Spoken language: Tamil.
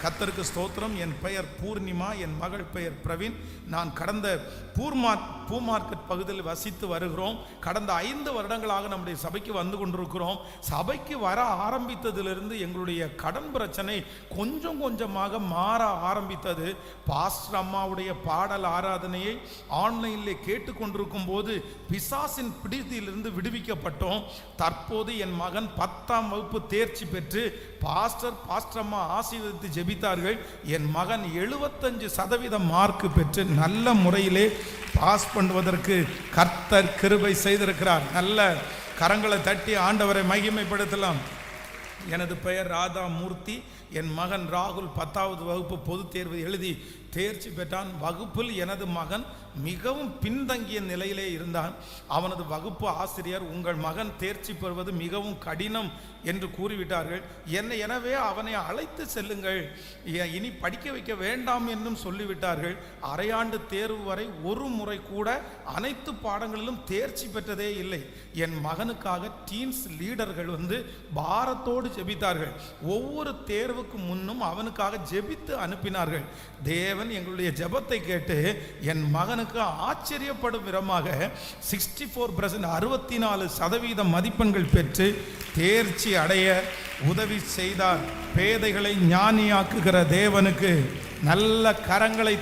கர்த்தருக்கு ஸ்தோத்திரம். என் பெயர் பூர்ணிமா, என் மகள் பெயர் பிரவீன். நான் கடந்த பூ மார்க்கெட் பகுதியில் வசித்து வருகிறோம். கடந்த 5 வருடங்களாக நம்முடைய சபைக்கு வந்து கொண்டிருக்கிறோம். சபைக்கு வர ஆரம்பித்ததிலிருந்து எங்களுடைய கடன் பிரச்சனை கொஞ்சம் கொஞ்சமாக மாற ஆரம்பித்தது. பாஸ்டர் அம்மாவுடைய பாடல் ஆராதனையை ஆன்லைனில் கேட்டுக்கொண்டிருக்கும் போது பிசாசின் பிடித்திலிருந்து விடுவிக்கப்பட்டோம். தற்போது என் மகன் 10ஆம் வகுப்பு தேர்ச்சி பெற்று பாஸ்டர் அம்மா ஆசீர்வதித்து ஜெபித்தார்கள். என் மகன் 75% மார்க் பெற்று நல்ல முறையிலே பாஸ் பண்ணுவதற்கு கர்த்தர் கிருபை செய்திருக்கிறார். நல்ல கரங்களை தட்டி ஆண்டவரை மகிமைப்படுத்தலாம். எனது பெயர் ராதா மூர்த்தி. என் மகன் ராகுல் 10வது வகுப்பு பொதுத் தேர்வு எழுதி தேர்ச்சி பெற்றான். வகுப்பில் எனது மகன் மிகவும் பின்தங்கிய நிலையிலே இருந்தான். அவனது வகுப்பு ஆசிரியர், உங்கள் மகன் தேர்ச்சி பெறுவது மிகவும் கடினம் என்று கூறிவிட்டார்கள். எனவே அவனை அழைத்து செல்லுங்கள், இனி படிக்க வைக்க வேண்டாம் என்றும் சொல்லிவிட்டார்கள். அரையாண்டு தேர்வு வரை ஒரு முறை கூட அனைத்து பாடங்களிலும் தேர்ச்சி பெற்றதே இல்லை. என் மகனுக்காக டீன்ஸ் லீடர்கள் பாரத்தோடு ஜெபித்தார்கள். ஒவ்வொரு தேர்வுக்கு முன்னும் அவனுக்காக ஜெபித்து அனுப்பினார்கள். தேவன் எங்களுடைய ஜெபத்தை கேட்டு என் மகனுக்கு ஆச்சரியப்படும் விதமாக 64% 64% மதிப்பெண்கள் பெற்று தேர்ச்சி அடைய உதவி செய்தார். பேதைகளை ஞானியாக்குகிற தேவனுக்கு நல்ல கரங்களை